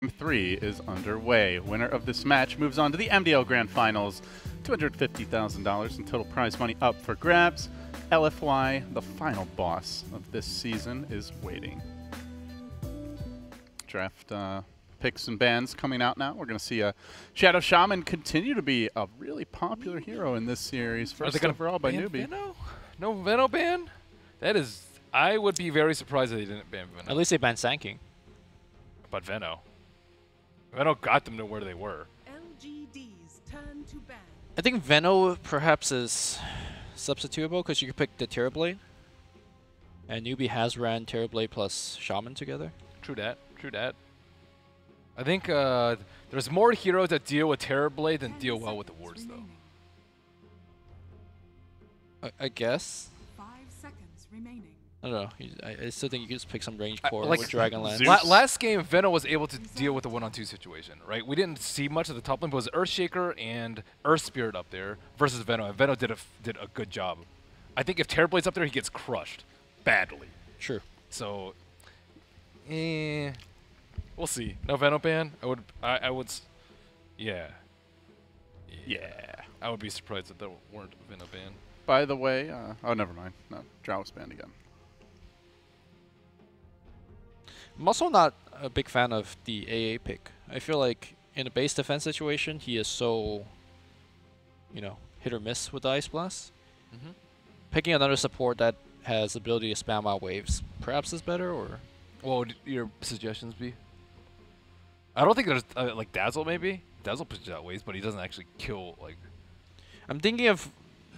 Game 3 is underway. Winner of this match moves on to the MDL Grand Finals. $250,000 in total prize money up for grabs. LFY, the final boss of this season, is waiting. Draft picks and bans coming out now. We're going to see Shadow Shaman continue to be a really popular hero in this series. First overall by Newbie. Veno? No Veno ban? That is... I would be very surprised if they didn't ban Veno. At least they banned Sanking. But Veno. Veno got them to where they were. LGD's turn to ban. I think Veno perhaps is substitutable because you could pick the Terrorblade. And Newbie has ran Terrorblade plus Shaman together. True that. True that. I think there's more heroes that deal with Terrorblade than deal well with the wards, though. I guess. 5 seconds remaining. I don't know. I still think you could just pick some range core like with Dragonlance. Last game, Veno was able to deal with the 1-on-2 situation, right? We didn't see much of the top lane, but it was Earthshaker and Earth Spirit up there versus Veno, and Veno did a good job. I think if Terrorblade's up there, he gets crushed badly. True. So, we'll see. No Veno ban. I would. Yeah. I would be surprised if there weren't a Veno ban. By the way, oh, never mind. No, Drow was banned again. I'm also not a big fan of the AA pick. I feel like in a base defense situation, he is so, hit or miss with the Ice Blast. Picking another support that has the ability to spam out waves perhaps is better, or? What would your suggestions be? I don't think there's, like Dazzle maybe? Dazzle pushes out waves, but he doesn't actually kill, like... I'm thinking of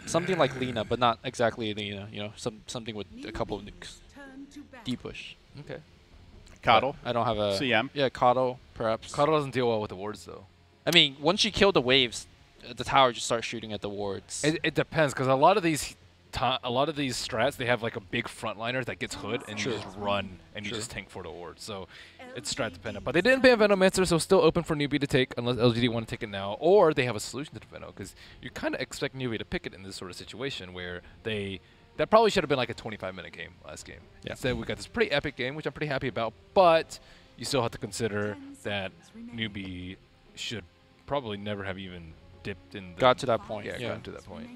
something like Lina, but not exactly Lina, something with a couple of nukes. Deep push. Okay. Coddle. I don't have a... CM. Yeah, Coddle, perhaps. Coddle doesn't deal well with the wards, though. I mean, once you kill the waves, the tower just starts shooting at the wards. It depends, because a lot of these strats, they have like a big frontliner that gets hood, and you just run, and you just tank for the ward. So it's strat dependent. But they didn't ban Venomancer, so still open for Newbie to take, unless LGD want to take it now, or they have a solution to the Veno, because you kind of expect Newbie to pick it in this sort of situation where that probably should have been like a 25-minute game last game. Yeah. Instead, we got this pretty epic game, which I'm pretty happy about, but you still have to consider that Newbie should probably never have even dipped in the... Got to that point. Yeah, gotten to that point.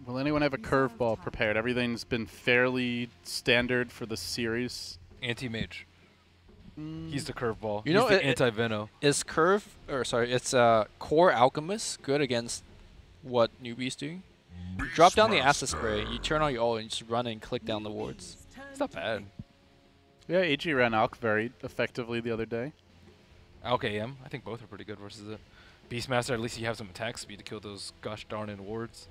Will anyone have a curveball prepared? Everything's been fairly standard for the series. Anti-mage. He's the curveball. You know, He's the anti-Veno. Is it's Core Alchemist good against what Newbie's doing? Drop down the Acid Spray, you turn on your ult, and just run and click down the wards. It's not bad. Yeah, AG ran Alk very effectively the other day. Alk AM, I think both are pretty good versus it. Beastmaster, at least you have some attack speed to kill those gosh darn wards.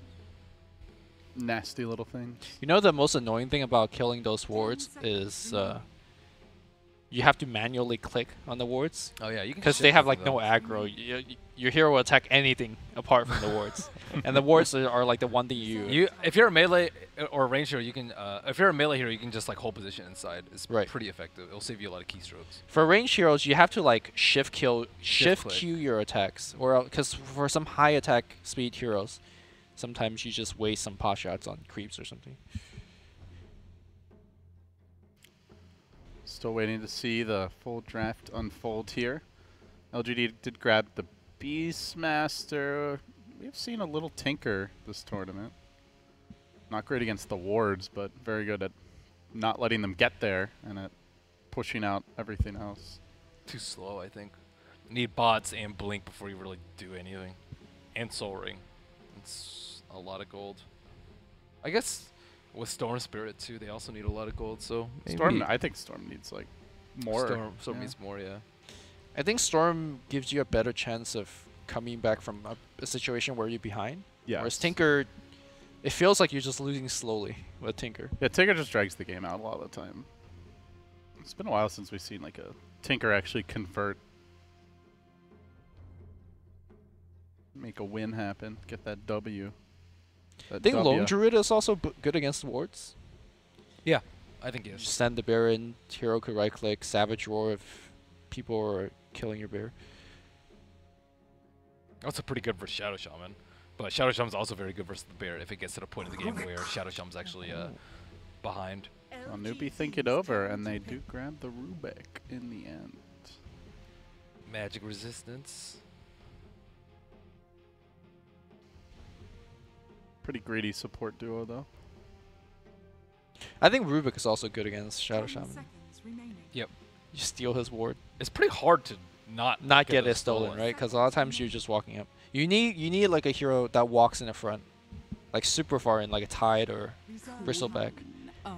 Nasty little things. You know the most annoying thing about killing those wards is you have to manually click on the wards. Oh yeah, you can. Because they have like no aggro. Your hero will attack anything apart from the wards, and the wards are like the one thing if you're a melee or a range hero, you can. If you're a melee hero, you can just like hold position inside. It's pretty effective. It'll save you a lot of keystrokes. For range heroes, you have to like shift Q your attacks, or because for some high attack speed heroes, sometimes you just waste some pot shots on creeps or something. Still waiting to see the full draft unfold here. LGD did grab the Beastmaster. We've seen a little Tinker this tournament. Not great against the wards, but very good at not letting them get there and at pushing out everything else. Too slow, I think. Need bots and blink before you really do anything. And Soul Ring. It's a lot of gold. I guess with Storm Spirit too, they also need a lot of gold. So Storm, I think Storm needs like more. Storm needs more, yeah. I think Storm gives you a better chance of coming back from a situation where you're behind. Yeah. Whereas Tinker, it feels like you're just losing slowly with Tinker. Yeah, Tinker just drags the game out a lot of the time. It's been a while since we've seen like a Tinker actually convert, make a win happen, get that W. I think Lone Druid is also good against wards. Yeah, I think yes. Send the bear in, hero could right click, Savage Roar if people are killing your bear. Also pretty good for Shadow Shaman. But Shadow Shaman's also very good versus the bear if it gets to the point of the game where Shadow Shaman's actually behind. Well, Newbie think it over, and they do grab the Rubik in the end. Magic resistance. Pretty greedy support duo, though. I think Rubik is also good against Shadow 10 Shaman. seconds remaining. Yep. You steal his ward. It's pretty hard to not Get it stolen, right? Because a lot of times you're just walking up. You need like a hero that walks in the front, like super far in, like a Tide or Resolve Bristleback. of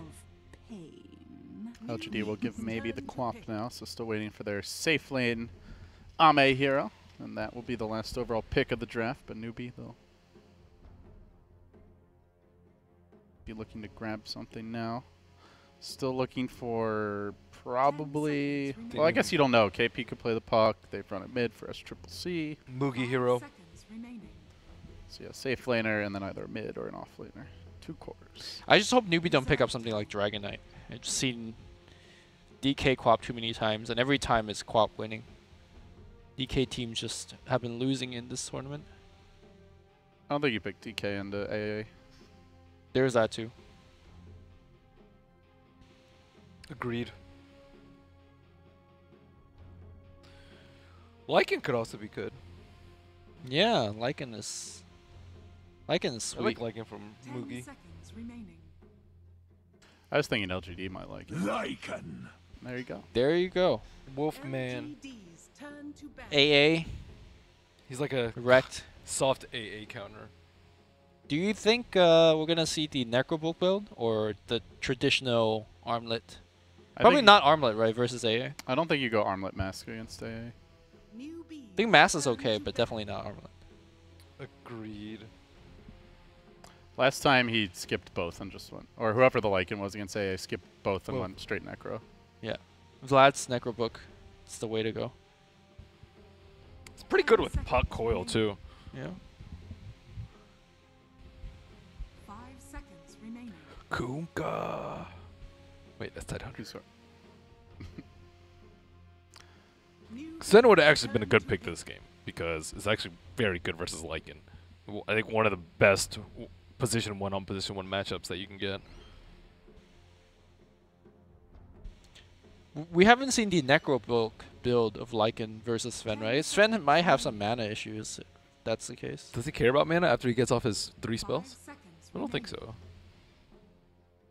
pain. LGD will give maybe the Quap now, so still waiting for their safe lane Ame hero. And that will be the last overall pick of the draft, but Newbie, they'll be looking to grab something now. Still looking for probably... Well, I guess you don't know. KP could play the puck. They've run it mid for SCCC. Moogie hero. Seconds remaining. So yeah, safe laner and then either a mid or an off laner. 2 quarters. I just hope Newbie don't pick up something like Dragon Knight. I've just seen DK Quap too many times, and every time it's Quap winning. DK teams just have been losing in this tournament. I don't think you picked DK into AA. There's that too. Agreed. Lycan could also be good. Yeah, Lycan is I sweet. like Lycan from 10 Moogie. seconds remaining. I was thinking LGD might like it. Lycan. There you go. There you go. Wolfman. LGD's turn to ban. AA He's like a wrecked. soft AA counter. Do you think we're gonna see the Necrobook build or the traditional Armlet? Probably not Armlet, right? Versus AA. I don't think you go Armlet Mask against AA. Newbie. I think Mass is okay, but definitely not Armlet. Agreed. Last time he skipped both and just went, or whoever the Lycan was against AA, skipped both and Well- went straight Necro. Yeah, Vlad's Necrobook. It's the way to go. It's pretty good with pot coil too. Yeah. 5 seconds remaining. Kunkka. Wait, that's Tidehunter. Who's sorry? Sen would have actually been a good pick this game because it's actually very good versus Lycan. I think one of the best position 1 on position 1 matchups that you can get. We haven't seen the Necrobook build of Lycan versus Sven, right? Sven might have some mana issues. If that's the case. Does he care about mana after he gets off his 3 5 spells? seconds I don't think remaining. so.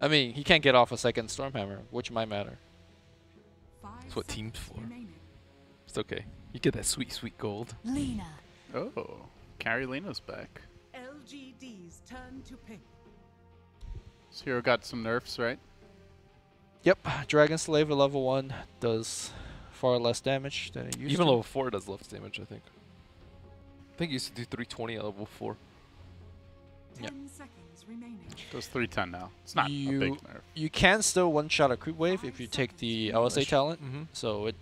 I mean, he can't get off a second Stormhammer, which might matter. 5 That's what team's seconds for. remaining. It's okay. You get that sweet, sweet gold. Lena. Oh, Carolina's back. LGD's turn to pick. This hero got some nerfs, right? Yep, Dragon Slave at level 1 does far less damage than it used Even to. level 4 does less damage, I think. I think he used to do 320 at level 4. 10 Yep. seconds remaining. Does 310 now. It's not a You- big nerf. You can still one-shot a creep wave if you take the LSA talent. Mm-hmm. So it,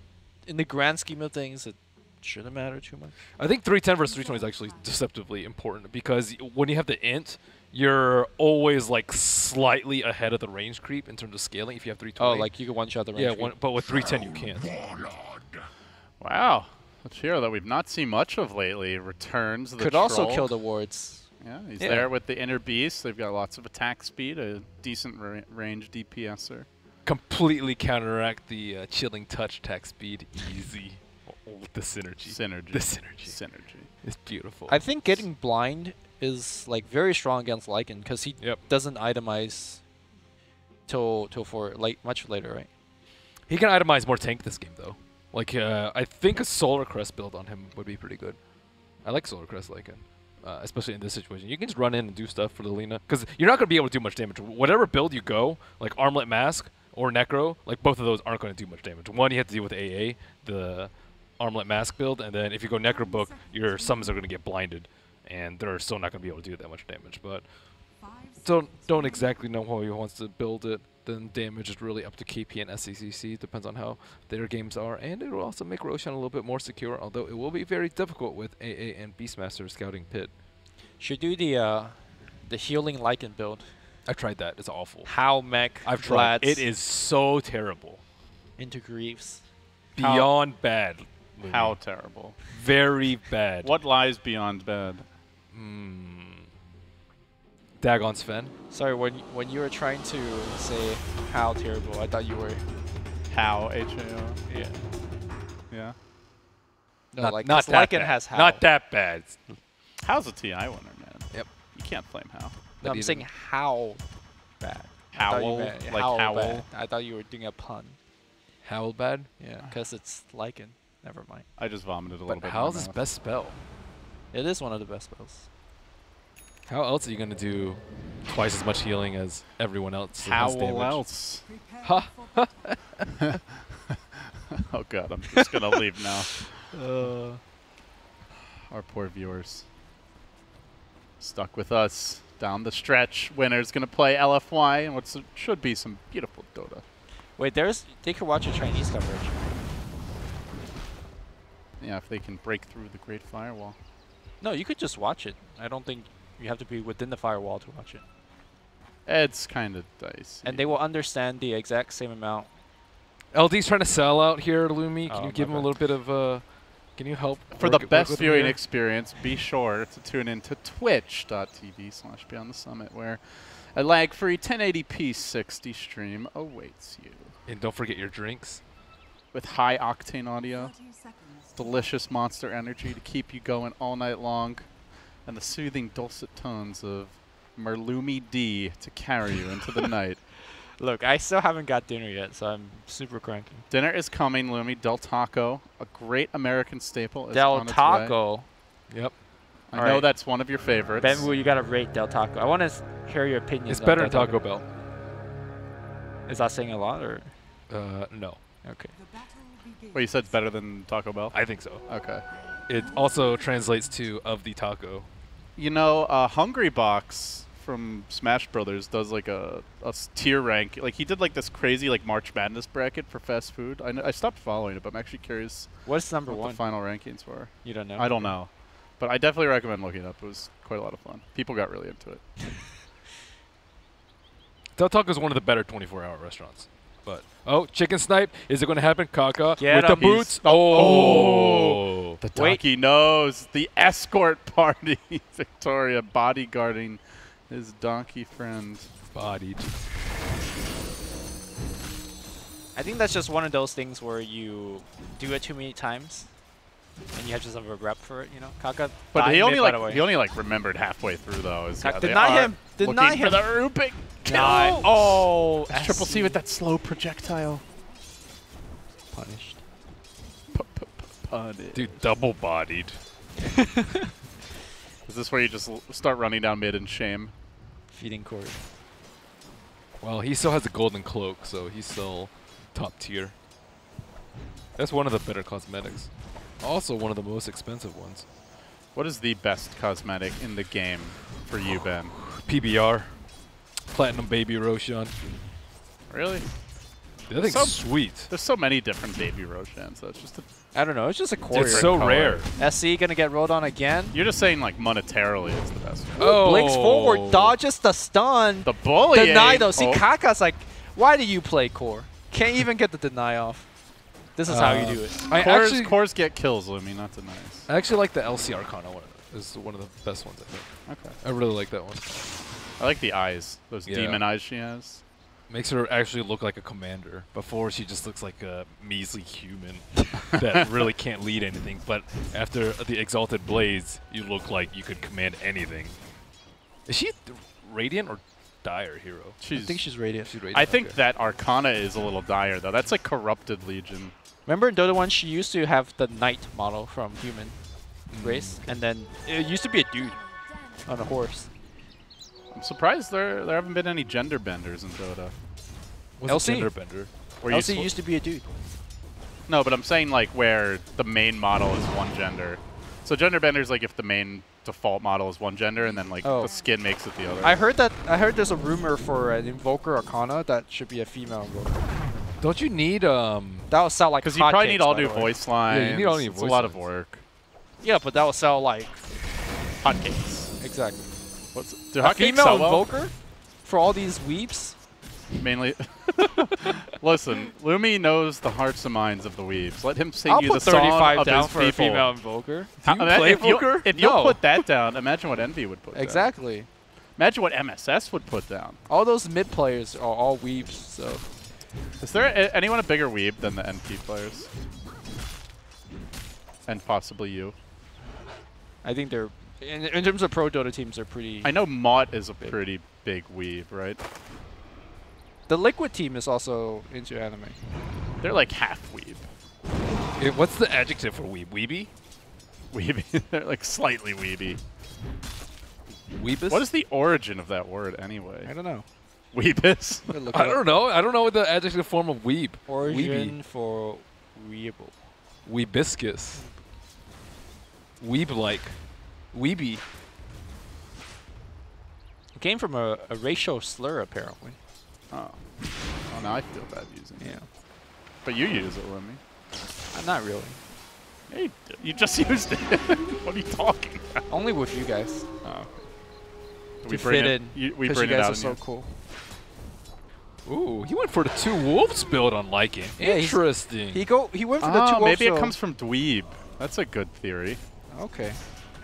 in the grand scheme of things, it shouldn't matter too much. I think 310 versus 320 is actually deceptively important because when you have the int, you're always like slightly ahead of the range creep in terms of scaling if you have 320. Oh, like you can one-shot the range. yeah, creep. but with 310 you can't. Wow. A hero that we've not seen much of lately returns. The Could also troll. kill the wards. Yeah, he's Yeah. there with the inner beast. They've got lots of attack speed, a decent range DPSer. Completely counteract the chilling touch attack speed easy with the synergy. Synergy. The synergy. Synergy. It's beautiful. I think getting blind is like very strong against Lycan because he Yep. doesn't itemize till for like much later, right? He can itemize more tank this game though. Like I think a Solar Crest build on him would be pretty good. I like Solar Crest Lycan. Especially in this situation. You can just run in and do stuff for the Lina. Because you're not going to be able to do much damage. Whatever build you go, like Armlet Mask or Necro, like both of those aren't going to do much damage. One, you have to deal with AA, the Armlet Mask build, and then if you go Necrobook, your summons are going to get blinded, and they're still not going to be able to do that much damage. But 5 don't seconds exactly know how he wants to build it. Then damage is really up to KP and SCCC. Depends on how their games are, and it will also make Roshan a little bit more secure. Although it will be very difficult with AA and Beastmaster scouting pit. Should do the healing Lycan build. I tried that. It's awful. How mech I've tried. Vlads It is so terrible. into Greaves. How- Beyond bad. Louis. How terrible. Very bad. What lies beyond bad? Dagon Sven. Sorry, when you were trying to say how terrible, I thought you were. How H-A-O. Yeah. Yeah. No, not like not that that Lycan bad. has how. Not that bad. How's a TI winner, man? Yep. You can't flame how. No, But I'm he saying didn't. how bad. I thought you Howl, meant like how howl. bad. I thought you were doing a pun. Howl bad. Yeah, because it's Lycan. Never mind. I just vomited a little But bit. how's in my his mouth. best spell? It is one of the best spells. How else are you gonna do twice as much healing as everyone else? that has Howl damage? else? Prepare Ha. for Oh god, I'm just gonna leave now. Our poor viewers. Stuck with us down the stretch. Winner's gonna play LFY and what should be some beautiful Dota. Wait, they could watch your Chinese coverage. Yeah, if they can break through the Great Firewall. No, you could just watch it. I don't think you have to be within the firewall to watch it. It's kind of dicey. And they will understand the exact same amount. LD's trying to sell out here, Lumi. Can Oh, you give my him a bad. little bit of? Can you help? For work the it- work best with him viewing here? experience, be sure to tune in to twitch.tv/BeyondTheSummit, where a lag-free 1080p 60 stream awaits you. And don't forget your drinks. With high-octane audio, 30 seconds. delicious monster energy to keep you going all night long, and the soothing dulcet tones of Merlumi D to carry you into the night. Look, I still haven't got dinner yet, so I'm super cranky. Dinner is coming, Lumi. Del Taco, a great American staple, is Del on its way. Taco. Yep. I All know right. that's one of your favorites. Benwu, you gotta rate Del Taco. I want to hear your opinion. It's better than Taco Bell. Is that saying a lot, or No, okay? The battle begins. Well, you said it's better than Taco Bell? I think so. Okay. It also translates to of the taco. You know, Hungry Box from Smash Brothers does like a tier rank. Like he did like this crazy like March Madness bracket for fast food. I stopped following it, but I'm actually curious What's number what one? the final rankings were. You don't know? I don't know, but I definitely recommend looking it up. It was quite a lot of fun. People got really into it. Del Taco is one of the better 24-hour restaurants. But chicken snipe, is it going to happen? Kaka Get with the him. boots. He's- Oh. The Wait. donkey knows the escort party. Victoria bodyguarding his donkey friend. Bodied. I think that's just one of those things where you do it too many times, and you have just have a rep for it. You know, Kaka. But died he only mid, by the way. remembered halfway through though. Is, Ka- yeah, they deny are him. Deny looking for him. the Rubik Nice. kill. Oh, Triple C SC. with that slow projectile. Punished. Punished. Dude, double bodied. Is this where you just start running down mid in shame? Feeding cord. Well, he still has a golden cloak, so he's still top tier. That's one of the better cosmetics. Also one of the most expensive ones. What is the best cosmetic in the game for you, Ben? PBR. Platinum Baby Roshan. Really? That thing's So- sweet. There's so many different baby Roshans, so it's just I don't know. It's just a core. It's so color. rare. SC gonna get rolled on again. You're just saying like monetarily it's the best one. Oh. Blinks forward, dodges the stun. The bully. Deny though. See, Oh. Kaka's like, why do you play core? Can't even get the deny off. This is how you do it. Cores get kills, Lumi, not denies. I actually like the LC Arcana one. Is one of the best ones, I think. Okay. I really like that one. I like the eyes. Those Yeah. demon eyes she has. Makes her actually look like a commander. Before, she just looks like a measly human that really can't lead anything. But after the Exalted Blaze, you look like you could command anything. Is she Radiant or Dire hero? I think she's radiant. She's Radiant. I think okay. that Arcana is a little dire though. That's like Corrupted Legion. Remember in Dota 1, she used to have the knight model from human race, and then it used to be a dude on a horse. I'm surprised there haven't been any gender benders in Dota. What's LC. a gender bender? Where you LC used to be a dude. No, but I'm saying like where the main model is one gender. So gender benders like if the main default model is one gender and then like Oh. the skin makes it the other. I heard there's a rumor for an Invoker Arcana that should be a female Invoker. Don't you need That would sell like Because you probably need hotcakes, all by new the way. voice lines. Yeah, you need all new It's voice a lot of lines. work. Yeah, but that will sell like Hotcakes. exactly. What's do A hotcakes female sell well? Invoker for all these weeps. Mainly. Listen, Lumi knows the hearts and minds of the weebs. Let him sing I'll you the put song 35 of down his for people. a female Invoker. Do you play if you Invoker? if you No. put that down, imagine what Envy would put down. Exactly. Imagine what MSS would put down. All those mid players are all weebs, so Is there anyone a bigger weeb than the NP players? And possibly you. I think they're in terms of pro Dota teams, they're pretty. I know Mott is a big. pretty big weeb, right? The Liquid team is also into anime. They're like half weeb. What's the adjective for weeb? Weeby? Weeby. They're like slightly weeby. Weebus? What is the origin of that word anyway? I don't know. Weebus? I'm gonna look I it up. don't know. I don't know what the adjective form of weeb. Origin for weeable. Weebiscus. Weeb-like. Weeby. It came from a racial slur, apparently. Oh. Oh, now I feel bad using it. Yeah. But you use it, Lemmy. Not really. Yeah, you just used it. What are you talking about? Only with you guys. Oh. To fit in. We Because bring you it guys out are in so you. cool. Ooh, he went for the 2 wolves build on Lycan. Yeah, Interesting. He went for the two. Maybe it wolves, comes from dweeb. That's a good theory. so- Okay.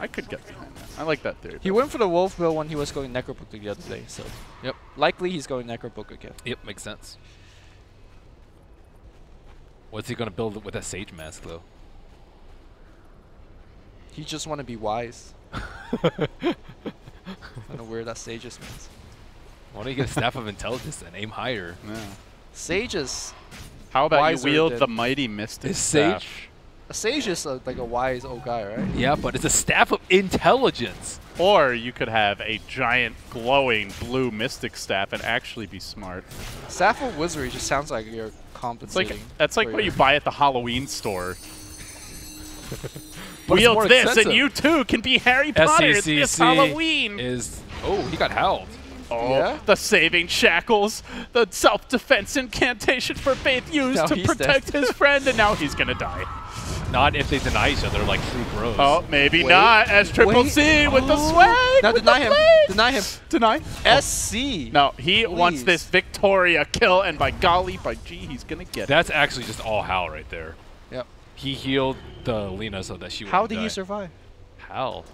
I could get behind that. I like that theory. He went for the wolf build when he was going Necrobook the other day, so Yep. likely he's going Necrobook again. Yep, makes sense. What's he going to build with that Sage Mask, though? He just want to be wise. I don't know where that Sages means. Why don't you get a Staff of Intelligence and aim higher? Yeah. Sages. How about Wiser you wield than- the mighty mystic Is staff? Sage? A sage is like a wise old guy, right? Yeah, but it's a Staff of Intelligence. Or you could have a giant glowing blue mystic staff and actually be smart. Staff of Wizardry just sounds like you're It's compensating. like that's like for what you your- buy at the Halloween store. But it's Wield more this, expensive. and you too can be Harry Potter. It's this SCCC Halloween. is... Oh, he got howled. Oh, Yeah? the saving shackles, the self-defense incantation for faith used Now to he's protect dead. his friend, and now he's gonna die. Not if they deny each other like true bros. Oh, maybe Wait, not. As Triple wait. C with the Oh. swag. Now with deny the him. blade. Deny him. Deny. SC. No, he wants Please. this Victoria kill, and by golly, by G, he's gonna get it. That's actually just all Hal right there. Yep. He healed the Lena so that she How wouldn't did he die. survive? How?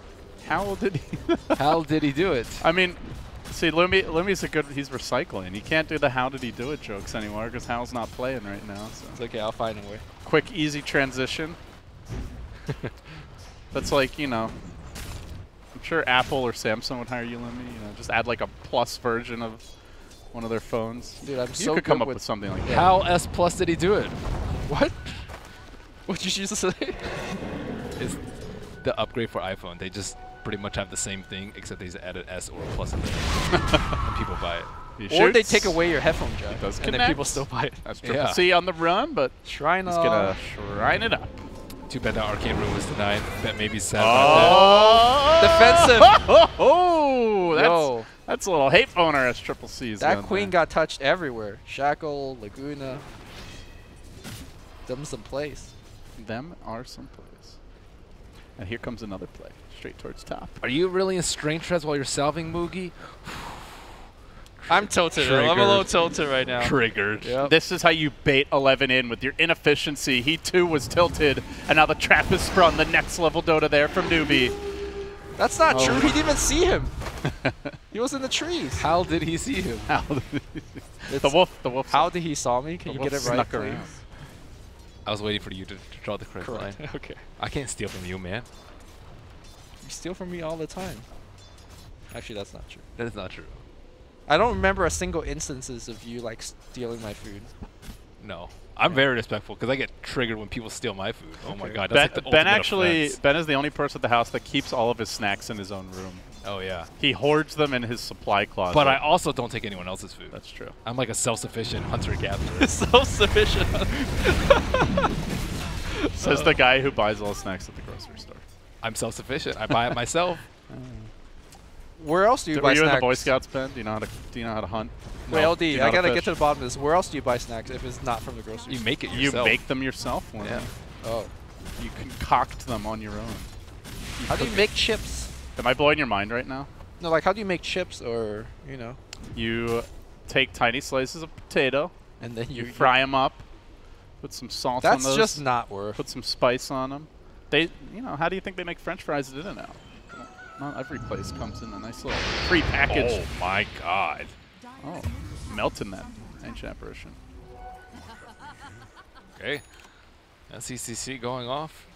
How did he? How did he do it? I mean, see, Lumi's a good. He's recycling. He can't do the "How did he do it" jokes anymore because Hal's not playing right now. So It's okay, I'll find a way. quick, easy transition. That's like, you know, I'm sure Apple or Samsung would hire you, Lumi. You know, just add like a plus version of one of their phones. Dude, I'm You so could come good up with something like that. How S Plus did he do it? What? What'd you choose to say? Is the upgrade for iPhone. They just pretty much have the same thing except they just added S or a plus in there. And people buy it. He Or they shoots. take away your headphone jack, does and then connect. people still buy it. That's Triple Yeah. C on the run, but Shrine he's gonna shrine it up. Too bad the arcade room was denied. That may be sad about Oh, Defensive. Oh, Yo. that's a little hate boner as Triple C's. That down queen there. got touched everywhere. Shackle, Laguna. Them some plays. Them are some plays. And here comes another play, straight towards top. that. Are you really in strange threads while you're salving Moogie? I'm tilted. I'm a little Triggered. tilted right now. Triggered. Yep. This is how you bait 11 in with your inefficiency. He too was tilted, and now the trap is sprung. The next level Dota there from Newbie. That's not Oh. true. He didn't even see him. He was in the trees. How did he see him? How the It's- wolf. How did he saw me? Can The you get wolf it right, snuck please? around. I was waiting for you to draw the correct line. Okay. I can't steal from you, man. You steal from me all the time. Actually, that's not true. That is not true. I don't remember a single instances of you like stealing my food. No. I'm very respectful because I get triggered when people steal my food. Oh my Okay. god, Ben, that's like the Ben ultimate actually, offense. Ben is the only person at the house that keeps all of his snacks in his own room. Oh yeah. He hoards them in his supply closet. But I also don't take anyone else's food. That's true. I'm like a self-sufficient hunter-gatherer. Self-sufficient. Says the guy who buys all the snacks at the grocery store. I'm self-sufficient. I buy it myself. Where else do you Were buy you in snacks? the Boy Scouts, Ben? Do you know how to hunt? Wait, No. LD, Do you know I how to gotta fish? get to the bottom of this. Where else do you buy snacks if it's not from the grocery You store? make it You yourself. make them yourself. Warren. Yeah. Oh. You concoct them on your own. How do you make chips? Am I blowing your mind right now? No, like how do you make chips or, you know, You take tiny slices of potato, and then you fry them up, put some salt on That's those, just not worth. put some spice on them. They, you know, how do you think they make French fries at In-N-Out? Not every place comes in a nice little pre-package. Oh my god. Oh, melting that ancient apparition. Okay. SECC going off.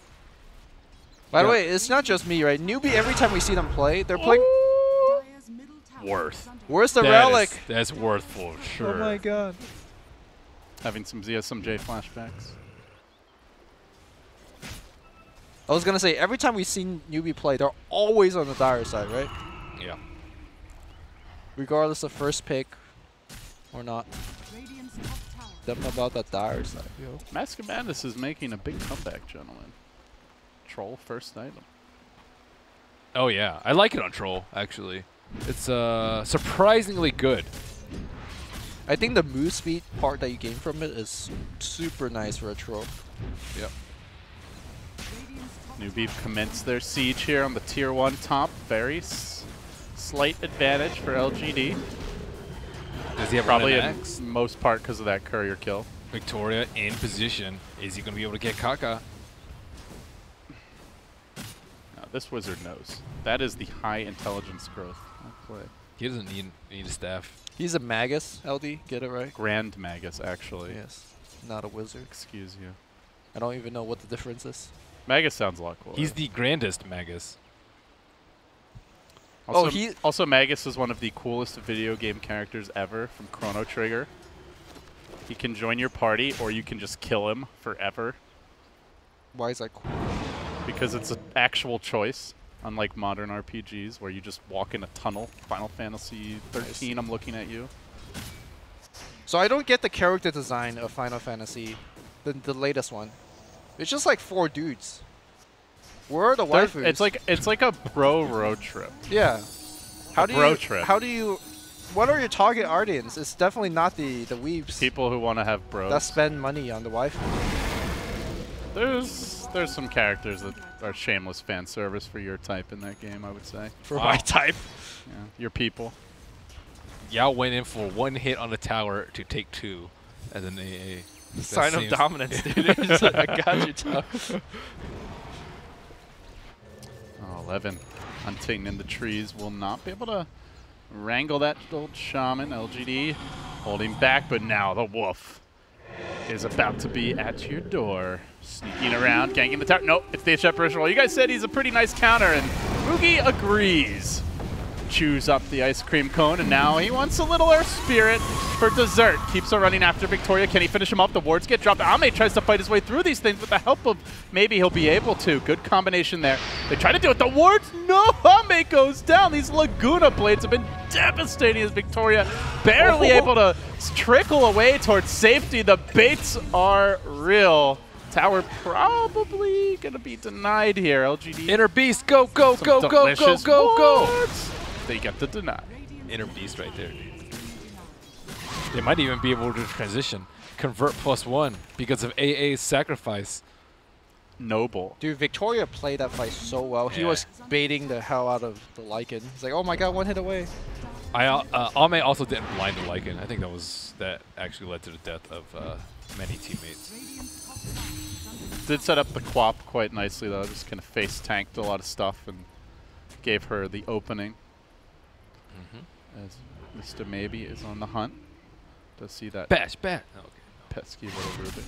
By the way, it's not just me, right? Newbie, every time we see them play, they're playing. Dire's middle tower Worth. is under Where's the That relic? is- that's worth for sure. Oh my god. Having some ZSMJ flashbacks. I was gonna say, every time we see Newbie play, they're always on the Dire side, right? Yeah. Regardless of first pick or not. Radiant's top tower. Something about that Dire side, yo. Mask of Madness is making a big comeback, gentlemen. Troll first item. Oh yeah, I like it on Troll actually. It's surprisingly good. I think the move speed part that you gain from it is super nice for a troll. Yep. Radiant's top Newbie commenced their siege here on the tier 1 top. Very slight advantage for LGD. Does he have Probably run in an axe? most part because of that courier kill. Victoria in position. Is he going to be able to get Kaka? Now, this wizard knows. That is the high intelligence growth. I'll play. He doesn't need a staff. He's a Magus, LD, get it right? Grand Magus, actually. Yes. Not a wizard. Excuse you. I don't even know what the difference is. Magus sounds a lot cooler. He's the grandest Magus. Also, he- also, Magus is one of the coolest video game characters ever from Chrono Trigger. He can join your party, or you can just kill him forever, Why is that cool? because it's an actual choice, unlike modern RPGs where you just walk in a tunnel. Final Fantasy 13, I'm looking at you. So I don't get the character design of Final Fantasy, the latest one. It's just like 4 dudes. Where are the waifus? It's like a bro road trip. Yeah. How do bro you? trip. How do you? What are your target audience? It's definitely not the weebs People who want to have bros. that spend money on the waifu. There's some characters that are shameless fan service for your type in that game, I would say. For Wow. my type. Yeah, your people. Yao went in for 1 hit on the tower to take 2 as an AA. That Sign of seems- dominance, dude. It's like, I got you, tough. Oh, 11. Hunting in the trees will not be able to wrangle that old shaman. LGD holding back, but now the wolf is about to be at your door. Sneaking around, ganking the tower. Nope, it's the Shepherd's roll. You guys said he's a pretty nice counter, and Moogie agrees. Chews up the ice cream cone, and now he wants a little Earth Spirit for dessert. Keeps on running after Victoria. Can he finish him off? The wards get dropped. Ame tries to fight his way through these things with the help of maybe he'll be able to. Good combination there. They try to do it. The wards, no! Ame goes down. These Laguna blades have been devastating as Victoria barely able to trickle away towards safety. The baits are real. Tower probably going to be denied here. LGD. Inner Beast, go, go, Some go, go, go, delicious go, go! wards. They get the deny. Inner Beast right there. They might even be able to transition. Convert +1 because of AA's sacrifice. Noble. Dude, Victoria played that fight so well. He Yeah. was baiting the hell out of the Lycan. He's like, oh my god, 1 hit away. Ame also didn't blind the Lycan. I think that actually led to the death of many teammates. Did set up the Quap quite nicely though. Just kind of face tanked a lot of stuff and gave her the opening. As Mr. Maybe is on the hunt. Does see that Bash, bash. Oh, okay. pesky little Rubik.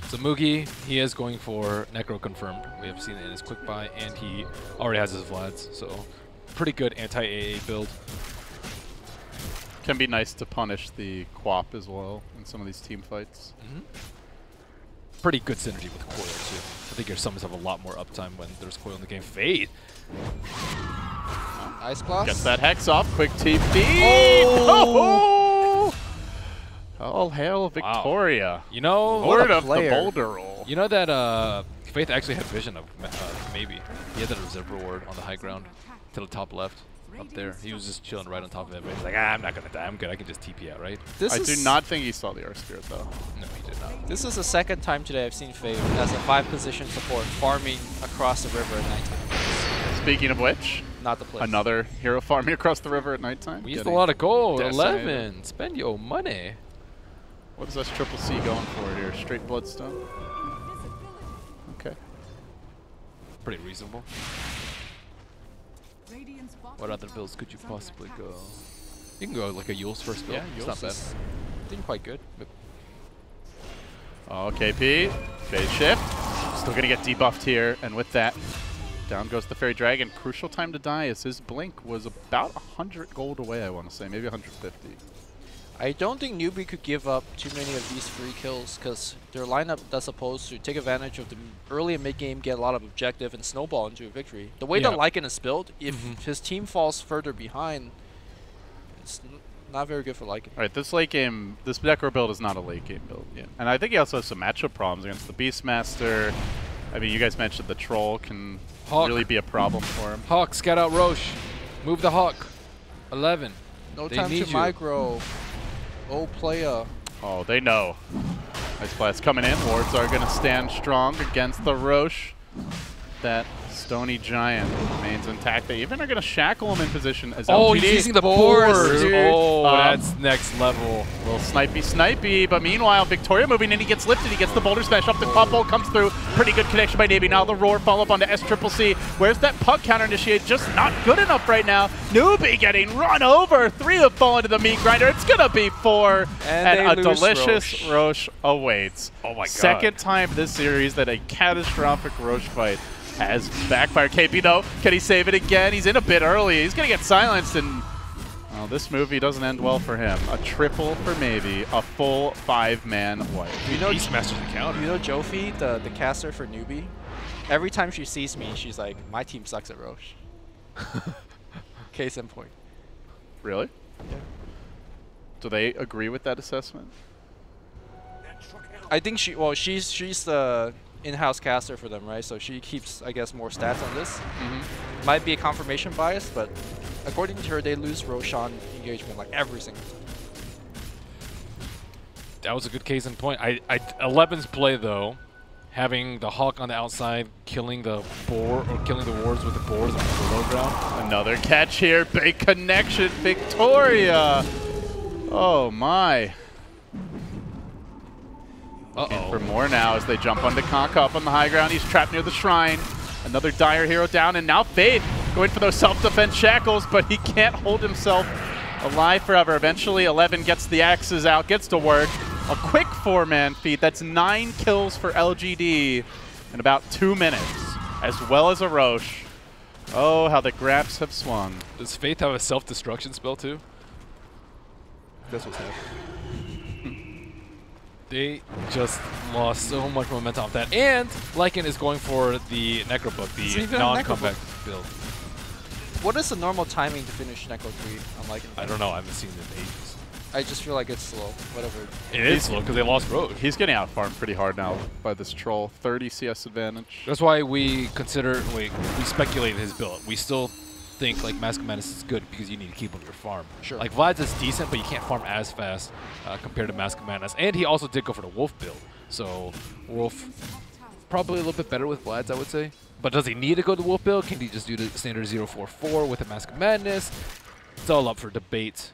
So Moogie, he is going for Necro confirmed. We have seen it in his quick buy, and he already has his Vlads. So pretty good anti-AA build. Can be nice to punish the Quap as well in some of these team fights. Pretty good synergy with Coil too. I think your summons have a lot more uptime when there's Coil in the game. Fade. Ice Blast. Gets that Hex off. Quick TP. Oh! All hail Victoria. You know, Lord a of the player. Boulder Roll. you know that Faith actually had vision of maybe. He had that reserve reward on the high ground to the top left. Up there. He was just chilling right on top of everybody. He's like, I'm not going to die. I'm good. I can just TP out, right? I do not think he saw the Earth Spirit though. No, he did not. This is the second time today I've seen Faye as a 5-position support farming across the river at nighttime. Speaking of which, Not the place. another hero farming across the river at nighttime. We used a Getting lot of gold. decimated. 11. Spend your money. What is this Triple C going for here? Straight Bloodstone? Okay. pretty reasonable. Radiant's bottom What other tower builds could you is under possibly attack. go? You can go like a Yule's first build. Yeah, It's not bad. is doing quite good. Oh, KP. Phase shift. Still going to get debuffed here. And with that, down goes the Fairy Dragon. Crucial time to die as his blink was about 100 gold away, I want to say. Maybe 150. I don't think Newbie could give up too many of these free kills because their lineup that's supposed to take advantage of the early and mid game, get a lot of objective, and snowball into a victory. The way that Lycan is built, if his team falls further behind, it's not very good for Lycan. All right, this late game, this Necro build is not a late game build. Yeah. And I think he also has some matchup problems against the Beastmaster. I mean, you guys mentioned the Troll can Hawk. really be a problem for him. Hawk, scout out Roche. Move the Hawk. 11. No They time need to you. micro. Oh, playa. Oh, they know. Ice Blast coming in. Wards are going to stand strong against the Roche. That stony giant remains intact. They even are going to shackle him in position as Oh, LGD. he's using the Boars, boars. dude. Oh, Um, that's next level. A little snipey, but meanwhile, Victoria moving in, he gets lifted, he gets the boulder smash up, the pop bolt comes through, pretty good connection by Newbie. Now the roar, follow up onto SCCC. Where's that puck counter initiate? Just not good enough right now. Newbie getting run over, 3 have fallen to the meat grinder, it's gonna be 4, and they a lose delicious Roche awaits. Oh my god. Second time this series that a catastrophic Roche fight has backfired. KP though, can he save it again? He's in a bit early, he's gonna get silenced, and well, this movie doesn't end well for him. A triple for maybe, a full 5-man wipe. You know, Beastmaster's a counter. you know Jofi, the caster for Newbie? Every time she sees me, she's like, my team sucks at Roche. Case in point. Really? Yeah. Do they agree with that assessment? I think she's the in-house caster for them, right? So she keeps, I guess, more stats on this. Might be a confirmation bias, but according to her, they lose Roshan engagement like every single time. That was a good case in point. 11's play though, having the Hawk on the outside, killing the boar or killing the wards with the boars on the below ground. Another catch here, big connection, Victoria. Oh my. In for more now as they jump onto Conk up on the high ground. He's trapped near the shrine. Another dire hero down, and now Fade going for those self-defense shackles, but he can't hold himself alive forever. Eventually, 11 gets the axes out, gets to work. A quick 4-man feat. That's 9 kills for LGD in about 2 minutes, as well as a Roche. Oh, how the grabs have swung. Does Faith have a self-destruction spell too? That's what's happening. They just lost so much momentum off that. And Lycan is going for the Necrobook, It's the even a non-comeback build. What is the normal timing to finish Necro 3 on like? I don't know. I haven't seen it in ages. I just feel like it's slow. Whatever. It is slow because they lost Roche. He's getting out-farmed pretty hard now by this troll. 30 CS advantage. That's why we speculate his build. We still think like Mask of Madness is good because you need to keep up your farm. Sure. Like Vlad's is decent, but you can't farm as fast compared to Mask of Madness. And he also did go for the Wolf build. So Wolf probably a little bit better with Vlad's, I would say. But does he need to go to Wolf build? Can he just do the standard 0-4-4 with a Mask of Madness? It's all up for debate.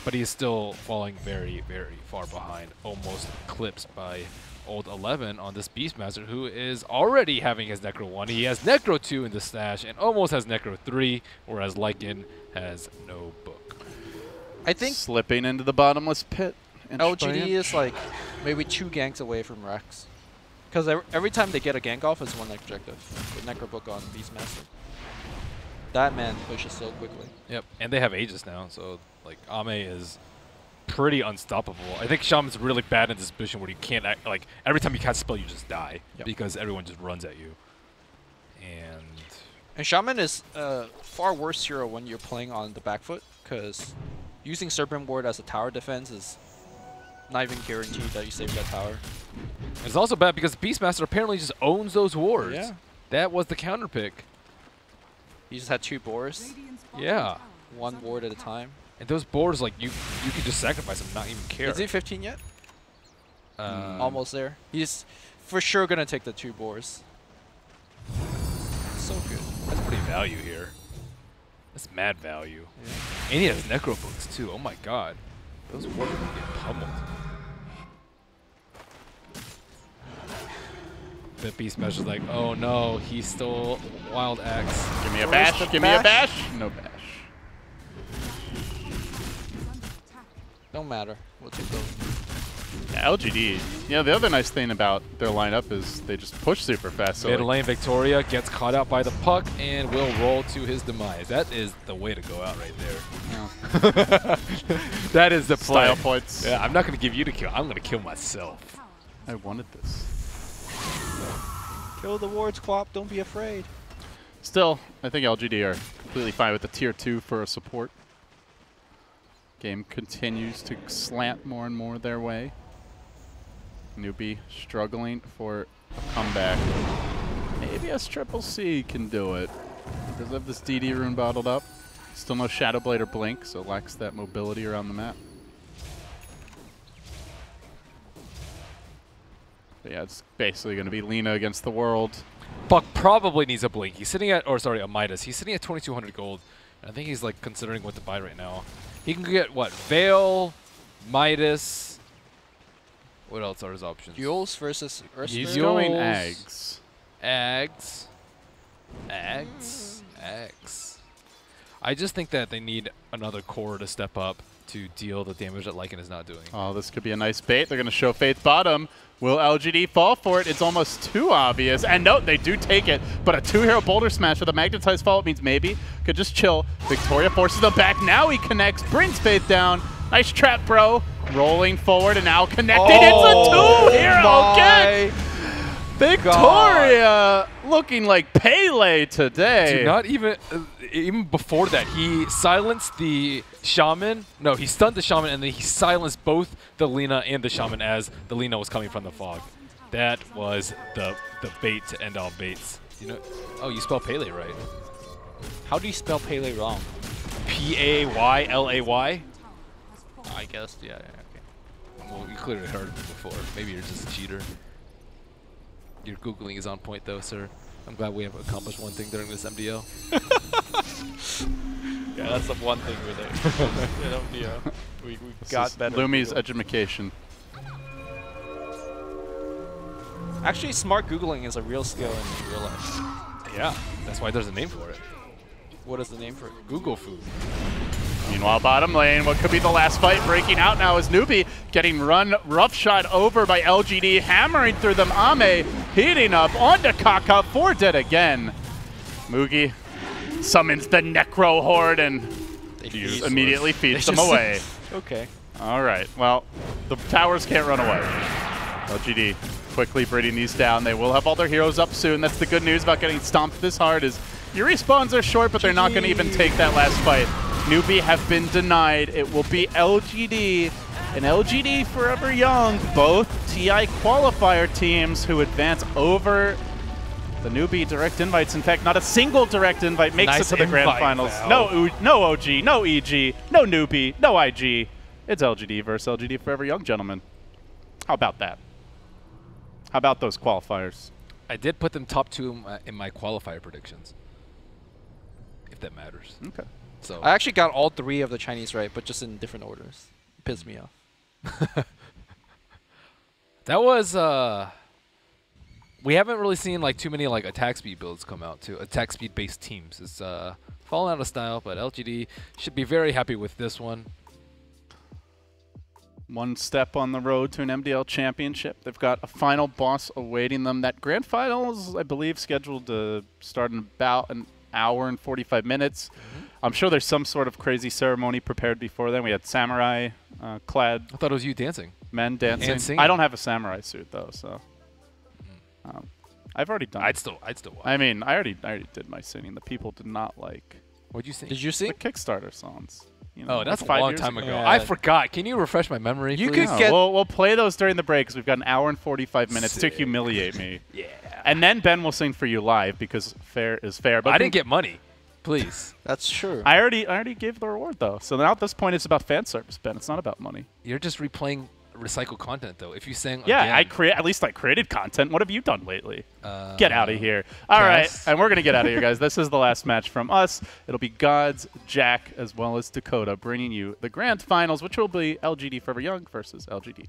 But he is still falling very, very far behind, almost eclipsed by old 11 on this Beastmaster, who is already having his Necro 1. He has Necro 2 in the stash and almost has Necro 3, whereas Lycan has no book. I think Slipping into the bottomless pit. inch by LGD inch. is like maybe 2 ganks away from Rex. Because every time they get a gank off, it's 1 objective. The Necrobook on Beastmaster. That man pushes so quickly. Yep, and they have Aegis now, so like Ame is pretty unstoppable. I think Shaman's really bad in this position where you can't act, like every time you cast a spell you just die because everyone just runs at you. And Shaman is far worse hero when you're playing on the back foot, because using Serpent Ward as a tower defense is not even guaranteed that you save that tower. It's also bad because Beastmaster apparently just owns those wards. Yeah. That was the counter pick. He just had 2 boars, Radiant's bottom Yeah. tower is 1 under ward at a attack. time. And those boars, like you could just sacrifice them, not even care. Is he 15 yet? Um, Almost there. He's for sure gonna take the 2 boars. So good. That's pretty value here. That's mad value. Yeah. And he has Necro books too. Oh my god. Those wards are gonna get pummeled. the Beast Smash is like, oh no, he stole Wild Axe. Give me a Where's bash. the Give me a bash? bash. No bash. Don't matter. We'll take those. Yeah, LGD. You know, the other nice thing about their lineup is they just push super fast. So Mid like, lane Victoria gets caught out by the puck and will roll to his demise. That is the way to go out right there. That is the play. style points. Yeah, I'm not going to give you the kill. I'm going to kill myself. I wanted this. Kill the wards, Quap. Don't be afraid. Still, I think LGD are completely fine with the tier 2 for a support. Game continues to slant more and more their way. Newbie struggling for a comeback. Maybe us Triple C can do it. Does have this DD rune bottled up. Still no Shadow Blade or Blink, so lacks that mobility around the map. But yeah, it's basically going to be Lina against the world. Buck probably needs a Blink. He's sitting at, or sorry, a Midas. He's sitting at 2,200 gold. I think he's like considering what to buy right now. He can get what? Veil, Midas. What else are his options? Duels versus Earth He's Spirit? going Jules. Eggs. Eggs. I just think that they need another core to step up to deal the damage that Lycan is not doing. Oh, this could be a nice bait. They're going to show Faith bottom. Will LGD fall for it? It's almost too obvious. And no, they do take it. But a 2-hero boulder smash with a magnetized follow means maybe could just chill. Victoria forces them back. Now he connects, brings Faith down. Nice trap, bro. Rolling forward and now connected. It's a 2-hero kick. Victoria looking like Pele today. Dude, not even even before that, he silenced the Shaman. No, he stunned the Shaman, and then he silenced both the Lina and the Shaman as the Lina was coming from the fog. That was the bait to end all baits. You know? Oh, you spell Pele right. How do you spell Pele wrong? P-A-Y-L-A-Y? I guess, yeah, okay. Well, you clearly heard of it before. Maybe you're just a cheater. Your Googling is on point, though, sir. I'm glad we have accomplished one thing during this MDL. Yeah, that's the one thing we're there. You know, yeah, we got better. Lumi's edumacation. Actually, smart Googling is a real skill in real life. Yeah, that's why there's a name for it. What is the name for it? Google food. Meanwhile, bottom lane, what could be the last fight breaking out now is Newbie getting run roughshod over by LGD, hammering through them. Ame heating up onto Kaka for dead again. Mugi summons the Necro Horde and immediately feeds them away. Okay. All right, well, the towers can't run away. LGD quickly bringing these down. They will have all their heroes up soon. That's the good news about getting stomped this hard is your respawns are short, but they're not going to even take that last fight. Newbie have been denied. It will be LGD and LGD Forever Young, both TI qualifier teams who advance over the Newbie direct invites. In fact, not a single direct invite makes Nice it to the grand invite, finals. Val. No OG, no EG, no Newbie, no IG. It's LGD versus LGD Forever Young, gentlemen. How about that? How about those qualifiers? I did put them top 2 in my qualifier predictions, if that matters. Okay. So I actually got all 3 of the Chinese right, but just in different orders. Pissed me off. that was we haven't really seen like too many like attack speed builds come out too. Attack speed based teams. It's fallen out of style, but LGD should be very happy with this one. One step on the road to an MDL championship. They've got a final boss awaiting them. That grand final is, I believe, scheduled to start in about an hour and 45 minutes. I'm sure there's some sort of crazy ceremony prepared before then. We had samurai clad I thought it was you dancing. men dancing. And singing. I don't have a samurai suit though, so I've already done. I'd still watch. I mean, I already did my singing. The people did not like What'd you sing? Did you the sing? Kickstarter songs. You know, Oh, that's like a 5 long years time ago. Yeah. I forgot. Can you refresh my memory? You please? could get- We'll play those during the break because we've got an hour and 45 minutes Sick. to humiliate me. Yeah. And then Ben will sing for you live because fair is fair. But I didn't get money. Please. That's true. I already gave the reward though. So now at this point it's about fan service, Ben. It's not about money. You're just replaying recycled content though. If you sang Yeah, again, at least I created content. What have you done lately? Get out of here. All right, Cass. and we're going to get out of here, guys. This is the last match from us. It'll be Gods, Jack, as well as Dakota bringing you the grand finals, which will be LGD Forever Young versus LGD.